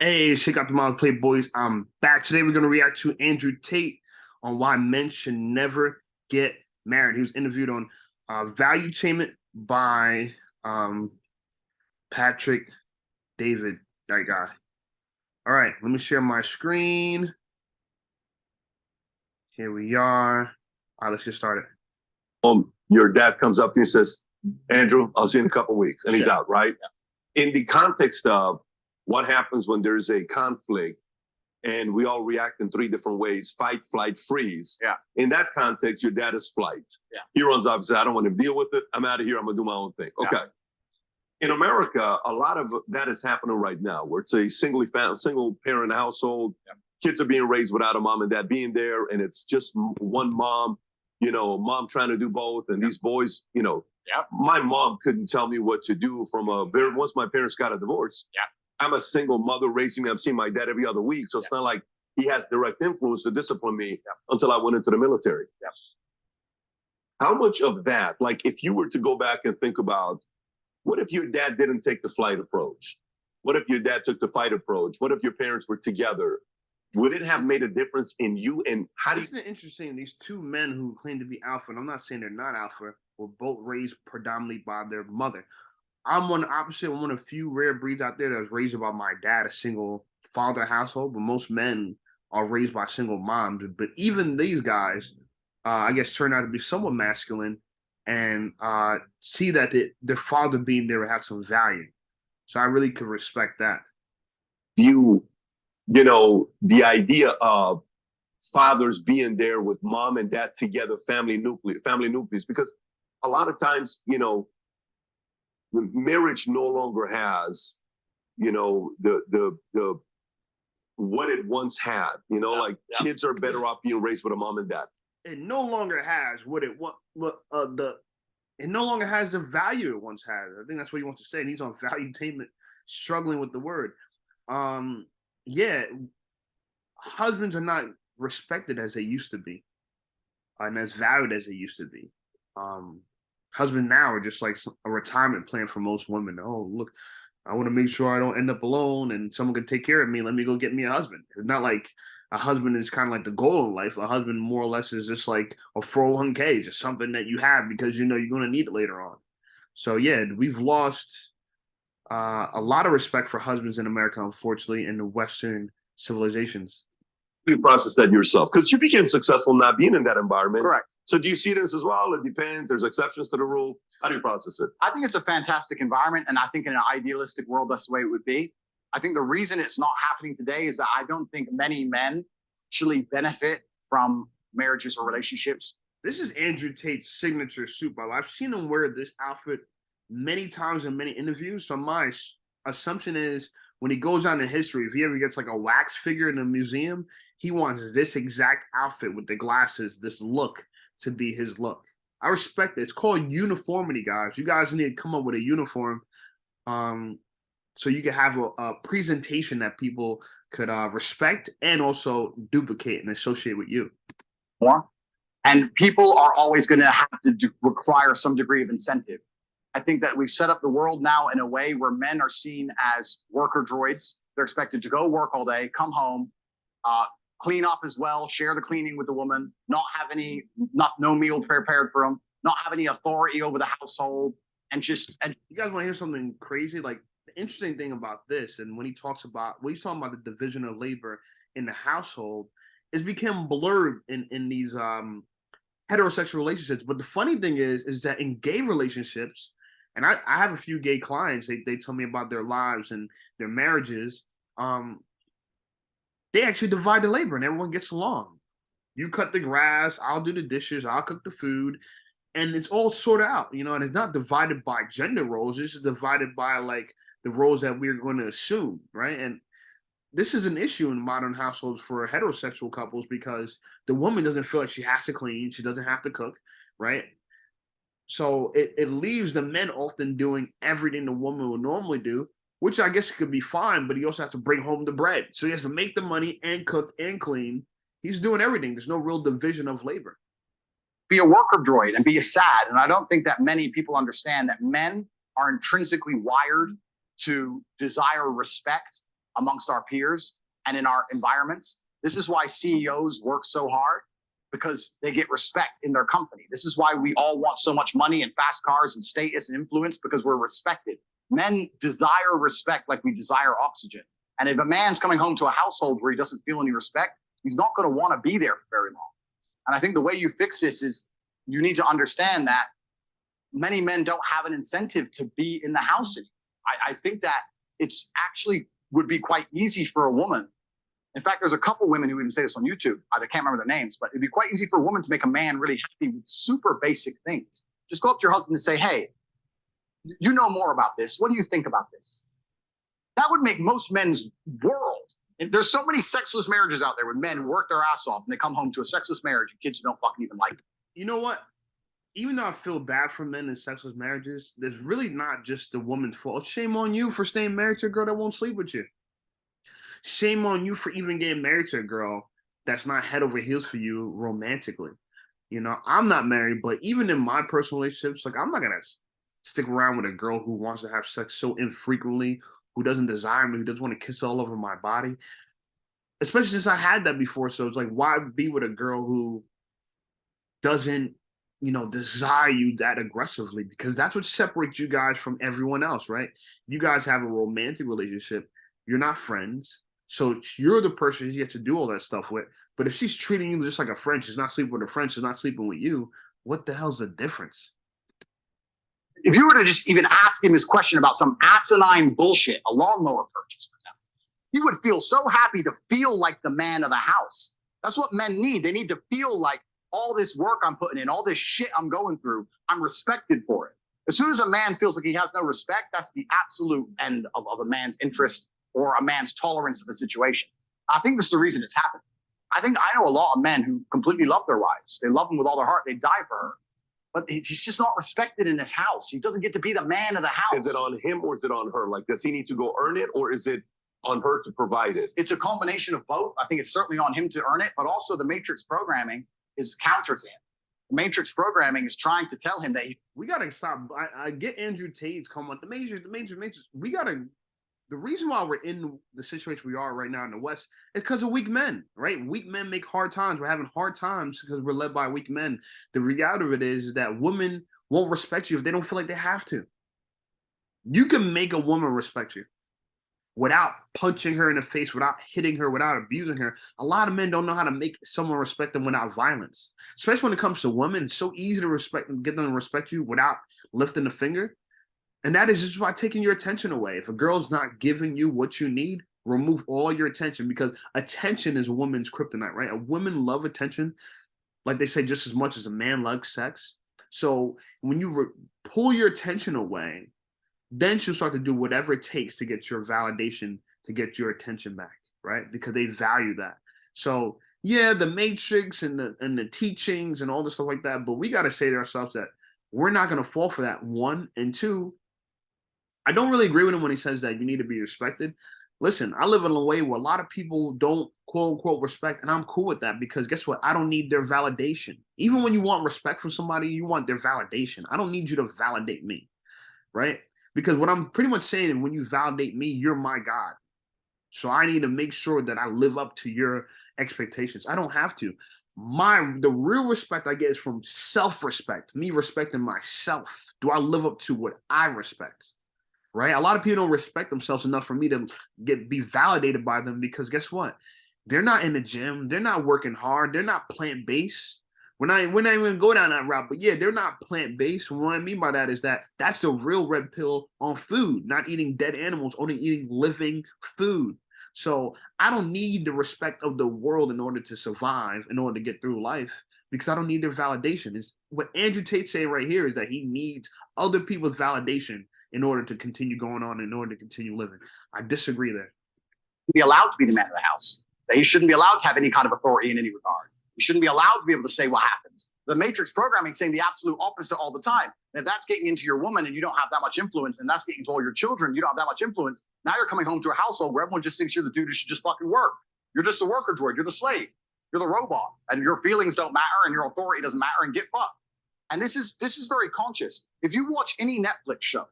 Hey, shake out the Miles Play Boys. I'm back. Today we're going to react to Andrew Tate on why men should never get married. He was interviewed on Valutainment by Patrick David, that guy. All right, let me share my screen. Here we are. All right, let's get started. Your dad comes up to you and says, Andrew, I'll see you in a couple of weeks. And he's out, right? Yeah. In the context of what happens when there's a conflict and we all react in three different ways: fight, flight, freeze. Yeah. In that context, your dad is flight. Yeah. He runs off and says, I don't want to deal with it. I'm out of here. I'm going to do my own thing. Okay. Yeah. In America, a lot of that is happening right now, where it's a single parent household. Yeah. Kids are being raised without a mom and dad being there, and it's just one mom, mom trying to do both. And these boys, my mom couldn't tell me what to do once my parents got a divorce. Yeah. I'm a single mother raising me. I'm seeing my dad every other week. So it's not like he has direct influence to discipline me until I went into the military. Yeah. How much of that, like if you were to go back and think about, what if your dad didn't take the flight approach? What if your dad took the fight approach? What if your parents were together? Would it have made a difference in you? And how do you... Isn't it interesting? These two men who claim to be alpha, and I'm not saying they're not alpha, were both raised predominantly by their mother. I'm one opposite. I'm one of the few rare breeds out there that was raised by my dad, a single father household. But most men are raised by single moms. But even these guys, I guess, turn out to be somewhat masculine and see that their father being there has some value. So I really could respect that. The idea of fathers being there with mom and dad together, family nucleus, because a lot of times, marriage no longer has, the what it once had. Kids are better off being raised with a mom and dad. It no longer has it no longer has the value it once had. I think that's what he wants to say. And he's on Valutainment, struggling with the word. Husbands are not respected as they used to be, and as valued as they used to be. Husbands now are just like a retirement plan for most women. Oh, look, I want to make sure I don't end up alone and someone can take care of me. Let me go get me a husband. It's not like a husband is kind of like the goal in life. A husband more or less is just like a 401k, just something that you have because you're going to need it later on. So yeah, we've lost a lot of respect for husbands in America, unfortunately, in the Western civilizations. You process that yourself because you became successful not being in that environment. Correct. So do you see this as well? It depends. There's exceptions to the rule. How do you process it? I think it's a fantastic environment, and I think in an idealistic world, that's the way it would be. I think the reason it's not happening today is that I don't think many men actually benefit from marriages or relationships. This is Andrew Tate's signature suit, by the way. I've seen him wear this outfit many times in many interviews. So my assumption is when he goes on in history, if he ever gets like a wax figure in a museum, he wants this exact outfit with the glasses, this look, to be his look. I respect it. It's called uniformity, guys. You guys need to come up with a uniform so you can have a presentation that people could respect and also duplicate and associate with you. And people are always going to have to require some degree of incentive. I think that we've set up the world now in a way where men are seen as worker droids. They're expected to go work all day, come home, clean up as well, share the cleaning with the woman, not have no meal prepared for them, not have any authority over the household, and you guys want to hear something crazy? Like the interesting thing about this, and when he's talking about the division of labor in the household, it's become blurred in these heterosexual relationships. But the funny thing is that in gay relationships, and I have a few gay clients, they tell me about their lives and their marriages. They actually divide the labor and everyone gets along. You cut the grass, I'll do the dishes, I'll cook the food, and it's all sorted out, and it's not divided by gender roles. It's just divided by like the roles that we're going to assume, right? And this is an issue in modern households for heterosexual couples because the woman doesn't feel like she has to clean, she doesn't have to cook, right? So it leaves the men often doing everything the woman would normally do, which I guess could be fine, but he also has to bring home the bread. So he has to make the money and cook and clean. He's doing everything. There's no real division of labor. Be a worker droid and be a sad. And I don't think that many people understand that men are intrinsically wired to desire respect amongst our peers and in our environments. This is why CEOs work so hard, because they get respect in their company. This is why we all want so much money and fast cars and status and influence, because we're respected. Men desire respect like we desire oxygen. And if a man's coming home to a household where he doesn't feel any respect, he's not going to want to be there for very long. And I think the way you fix this is you need to understand that many men don't have an incentive to be in the house anymore. I think that it's actually would be quite easy for a woman. In fact, there's a couple women who even say this on YouTube. I can't remember their names, but it'd be quite easy for a woman to make a man really happy with super basic things. Just go up to your husband and say, hey, you know more about this. What do you think about this? That would make most men's world. And there's so many sexless marriages out there with men who work their ass off and they come home to a sexless marriage and kids who don't fucking even like them. You know what? Even though I feel bad for men in sexless marriages, there's really not just the woman's fault. Shame on you for staying married to a girl that won't sleep with you. Shame on you for even getting married to a girl that's not head over heels for you romantically. You know, I'm not married, but even in my personal relationships, like I'm not gonna stick around with a girl who wants to have sex so infrequently, who doesn't desire me, who doesn't want to kiss all over my body. Especially since I had that before. So it's like, why be with a girl who doesn't, you know, desire you that aggressively? Because that's what separates you guys from everyone else, right? You guys have a romantic relationship. You're not friends. So you're the person you get to do all that stuff with. But if she's treating you just like a friend, she's not sleeping with a friend, she's not sleeping with you, what the hell's the difference? If you were to just even ask him this question about some asinine bullshit, a lawnmower purchase, for example, he would feel so happy to feel like the man of the house. That's what men need. They need to feel like all this work I'm putting in, all this shit I'm going through, I'm respected for it. As soon as a man feels like he has no respect, that's the absolute end of a man's interest or a man's tolerance of a situation. I think that's the reason it's happening. I know a lot of men who completely love their wives. They love them with all their heart. They die for her. But he's just not respected in his house. He doesn't get to be the man of the house. Is it on him or is it on her? Like, does he need to go earn it or is it on her to provide it? It's a combination of both. I think it's certainly on him to earn it, but also the matrix programming is counter to him. The matrix programming is trying to tell him that we got to stop. I get Andrew Tate's comment. The matrix. We got to. The reason why we're in the situation we are right now in the West is because of weak men, right? Weak men make hard times. We're having hard times because we're led by weak men. The reality of it is that women won't respect you if they don't feel like they have to. You can make a woman respect you without punching her in the face, without hitting her, without abusing her. A lot of men don't know how to make someone respect them without violence, especially when it comes to women. It's so easy to get them to respect you without lifting the finger. And that is just by taking your attention away. If a girl's not giving you what you need, remove all your attention, because attention is a woman's kryptonite, right? A woman love attention, like they say, just as much as a man loves sex. So when you pull your attention away, then she'll start to do whatever it takes to get your validation, to get your attention back, right? Because they value that. So yeah, the matrix and the teachings and all this stuff like that, but we got to say to ourselves that we're not going to fall for that, one. And two, I don't really agree with him when he says that you need to be respected. Listen, I live in a way where a lot of people don't quote unquote respect, and I'm cool with that because guess what? I don't need their validation. Even when you want respect from somebody, you want their validation. I don't need you to validate me, right? Because what I'm pretty much saying is when you validate me, you're my God. So I need to make sure that I live up to your expectations. I don't have to. The real respect I get is from self-respect, me respecting myself. Do I live up to what I respect? Right? A lot of people don't respect themselves enough for me to be validated by them because guess what? They're not in the gym. They're not working hard. They're not plant-based. We're not even going to go down that route. But yeah, they're not plant-based. And what I mean by that is that that's the real red pill on food, not eating dead animals, only eating living food. So I don't need the respect of the world in order to survive, in order to get through life, because I don't need their validation. It's what Andrew Tate saying right here is that he needs other people's validation in order to continue going on, in order to continue living. I disagree there. Be allowed to be the man of the house. That he shouldn't be allowed to have any kind of authority in any regard. He shouldn't be allowed to be able to say what happens. The matrix programming is saying the absolute opposite all the time. And if that's getting into your woman and you don't have that much influence, and that's getting into all your children, you don't have that much influence. Now you're coming home to a household where everyone just thinks you're the dude who should just fucking work. You're just a worker droid. You're the slave. You're the robot. And your feelings don't matter and your authority doesn't matter, and get fucked. And this is very conscious. If you watch any Netflix show,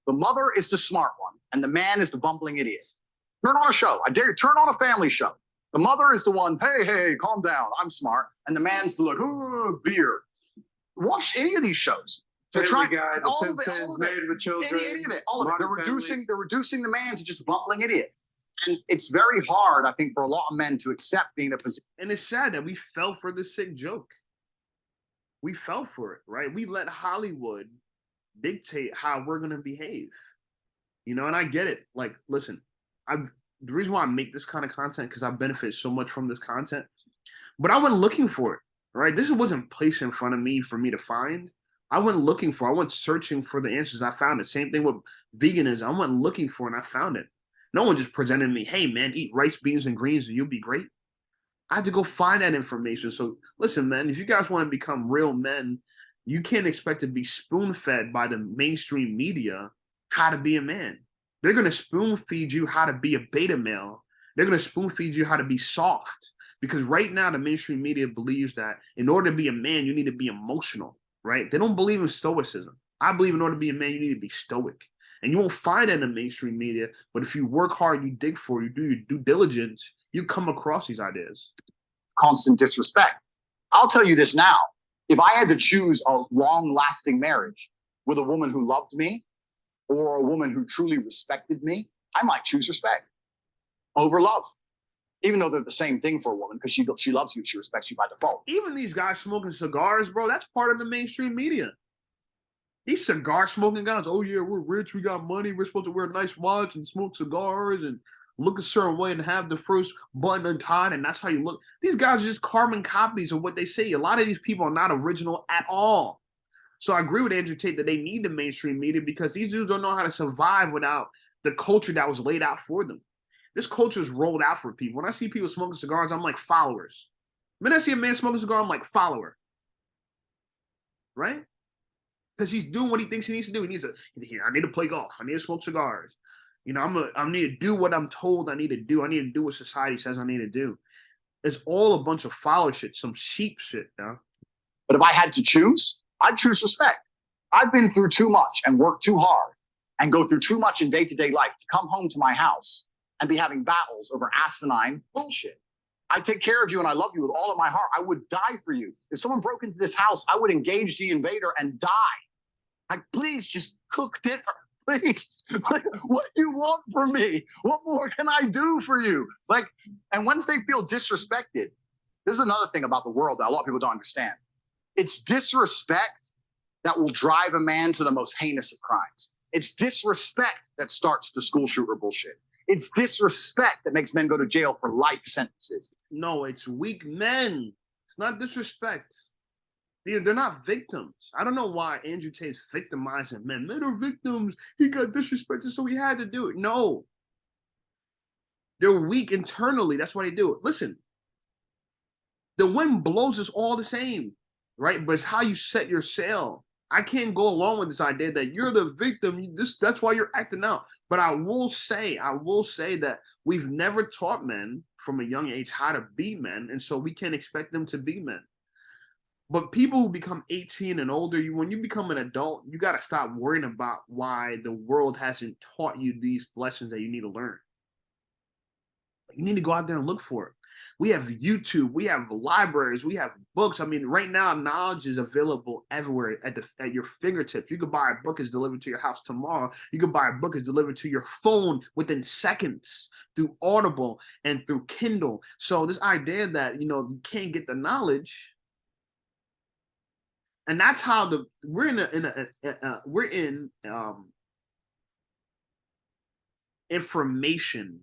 the mother is the smart one and the man is the bumbling idiot. Turn on a show. I dare you, turn on a family show. The mother is the one, hey, calm down, I'm smart. And the man's the like, oh, beer. Watch any of these shows. Family Guy, The Simpsons, Married with Children, any of it, all of it. They're Family. reducing the man to just a bumbling idiot. And it's very hard, I think, for a lot of men to accept being in a position. And it's sad that we fell for the sick joke. We fell for it, right? We let Hollywood dictate how we're gonna behave. You know, and I get it. Like, listen, the reason why I make this kind of content because I benefit so much from this content. But I went looking for it, right? This wasn't placed in front of me for me to find. I went looking for. I went searching for the answers. I found it. Same thing with veganism. I went looking for it and I found it. No one just presented me, hey man, eat rice, beans, and greens and you'll be great. I had to go find that information. So listen, man, if you guys want to become real men, you can't expect to be spoon-fed by the mainstream media how to be a man. They're going to spoon-feed you how to be a beta male. They're going to spoon-feed you how to be soft. Because right now, the mainstream media believes that in order to be a man, you need to be emotional, right? They don't believe in stoicism. I believe in order to be a man, you need to be stoic. And you won't find that in the mainstream media. But if you work hard, you dig for it, you do your due diligence, you come across these ideas. Constant disrespect. I'll tell you this now. If I had to choose a long-lasting marriage with a woman who loved me or a woman who truly respected me, I might choose respect over love. Even though they're the same thing for a woman, because she loves you, she respects you by default. Even these guys smoking cigars, bro, that's part of the mainstream media. These cigar smoking guys, oh yeah, we're rich, we got money, we're supposed to wear a nice watch and smoke cigars and look a certain way and have the first button untied, and that's how you look. These guys are just carbon copies of what they say. A lot of these people are not original at all. So I agree with Andrew Tate that they need the mainstream media because these dudes don't know how to survive without the culture that was laid out for them. This culture is rolled out for people. When I see people smoking cigars, I'm like followers. When I see a man smoking a cigar, I'm like follower. Right? Because he's doing what he thinks he needs to do. He needs I need to play golf. I need to smoke cigars. You know, I need to do what I'm told I need to do. I need to do what society says I need to do. It's all a bunch of follower shit, some sheep shit, now. But if I had to choose, I'd choose respect. I've been through too much and worked too hard and go through too much in day-to-day life to come home to my house and be having battles over asinine bullshit. I take care of you and I love you with all of my heart. I would die for you. If someone broke into this house, I would engage the invader and die. Like, please just cook dinner. Please. Like, what do you want from me? What more can I do for you? Like, and once they feel disrespected, this is another thing about the world that a lot of people don't understand. It's disrespect that will drive a man to the most heinous of crimes. It's disrespect that starts the school shooter bullshit. It's disrespect that makes men go to jail for life sentences. No, it's weak men. It's not disrespect. They're not victims. I don't know why Andrew Tate's victimizing men. Men are victims. He got disrespected, so he had to do it. No. They're weak internally. That's why they do it. Listen, the wind blows us all the same, right? But it's how you set your sail. I can't go along with this idea that you're the victim. That's why you're acting out. But I will say that we've never taught men from a young age how to be men, and so we can't expect them to be men. But people who become 18 and older, when you become an adult, you got to stop worrying about why the world hasn't taught you these lessons that you need to learn. You need to go out there and look for it. We have YouTube, we have libraries, we have books. I mean, right now, knowledge is available everywhere at your fingertips. You could buy a book, it's delivered to your house tomorrow. You could buy a book, it's delivered to your phone within seconds through Audible and through Kindle. So this idea that, you can't get the knowledge, and that's how we're in information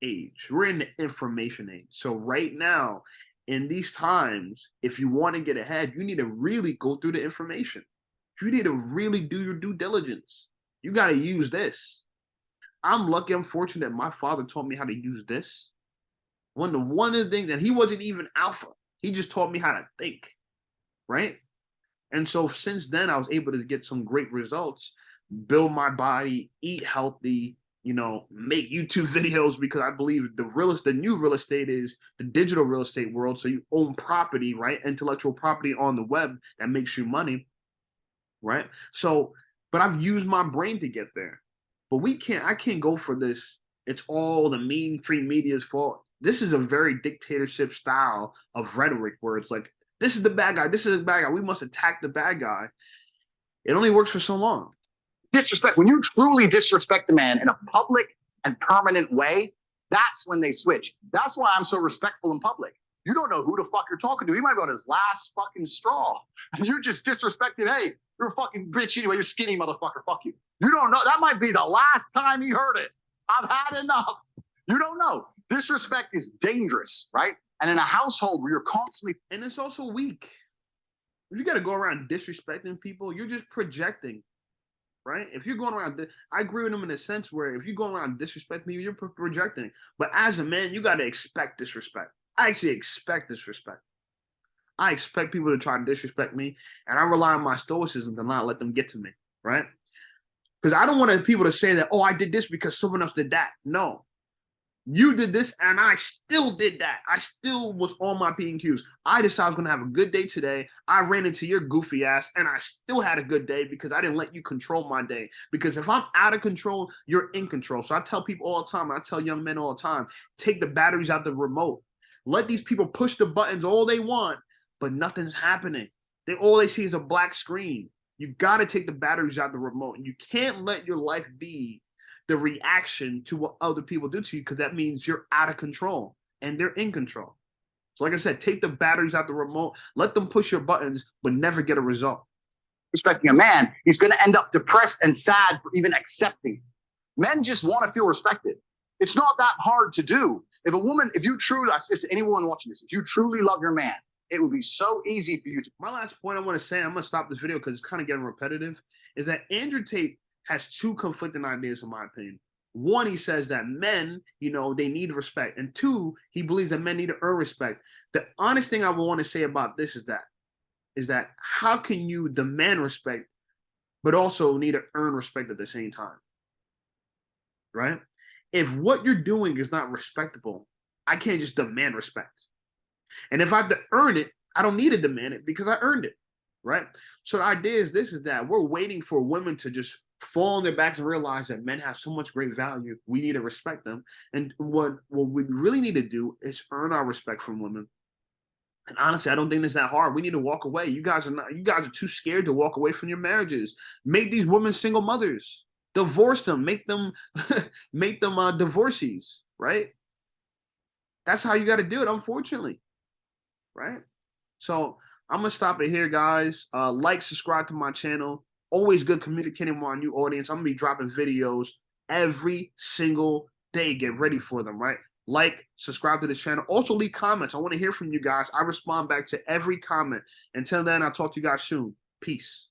age. We're in the information age. So right now, in these times, if you want to get ahead, you need to really go through the information. You need to really do your due diligence. You got to use this. I'm lucky, I'm fortunate that my father taught me how to use this. One of the things that he wasn't even alpha. He just taught me how to think, right? And so since then, I was able to get some great results, build my body, eat healthy, make YouTube videos, because I believe the new real estate is the digital real estate world. So you own property, right? Intellectual property on the web that makes you money, right? So, but I've used my brain to get there. But I can't go for this it's all the mainstream media's fault. This is a very dictatorship style of rhetoric where it's like, this is the bad guy, this is the bad guy, we must attack the bad guy. It only works for so long. Disrespect, when you truly disrespect a man in a public and permanent way, that's when they switch. That's why I'm so respectful in public. You don't know who the fuck you're talking to. He might be on his last fucking straw. And you just disrespected, hey, you're a fucking bitch anyway, you're skinny motherfucker, fuck you. You don't know. That might be the last time he heard it. I've had enough. You don't know. Disrespect is dangerous, right? And in a household where you're constantly... And it's also weak. If you got to go around disrespecting people, you're just projecting, right? If you're going around, I agree with him in a sense where if you're going around disrespecting people, you're projecting. But as a man, you got to expect disrespect. I actually expect disrespect. I expect people to try to disrespect me, and I rely on my stoicism to not let them get to me, right? Because I don't want people to say that, oh, I did this because someone else did that. No. You did this, and I still did that. I still was on my P and Qs. I decided I was going to have a good day today. I ran into your goofy ass, and I still had a good day because I didn't let you control my day. Because if I'm out of control, you're in control. So I tell people all the time, I tell young men all the time, take the batteries out the remote. Let these people push the buttons all they want, but nothing's happening. All they see is a black screen. You got to take the batteries out the remote. And you can't let your life be the reaction to what other people do to you, because that means you're out of control and they're in control. So like I said, take the batteries out the remote, let them push your buttons, but never get a result. Respecting a man, he's going to end up depressed and sad for even accepting. Men just want to feel respected. It's not that hard to do. If you truly, I say this to anyone watching this, if you truly love your man, it would be so easy for you to. My last point I want to say, I'm going to stop this video because it's kind of getting repetitive, is that Andrew Tate has two conflicting ideas, in my opinion. One, he says that men, they need respect. And two, he believes that men need to earn respect. The honest thing I would want to say about this is that how can you demand respect, but also need to earn respect at the same time? Right? If what you're doing is not respectable, I can't just demand respect. And if I have to earn it, I don't need to demand it because I earned it. Right? So the idea is that we're waiting for women to just fall on their backs and realize that men have so much great value. We need to respect them. And what we really need to do is earn our respect from women. And honestly, I don't think it's that hard. We need to walk away. You guys are too scared to walk away from your marriages. Make these women single mothers. Divorce them. Make them divorcees, right? That's how you got to do it, unfortunately. Right? So I'm going to stop it here, guys. Like, subscribe to my channel. Always good communicating with my new audience. I'm going to be dropping videos every single day. Get ready for them, right? Like, subscribe to the channel. Also, leave comments. I want to hear from you guys. I respond back to every comment. Until then, I'll talk to you guys soon. Peace.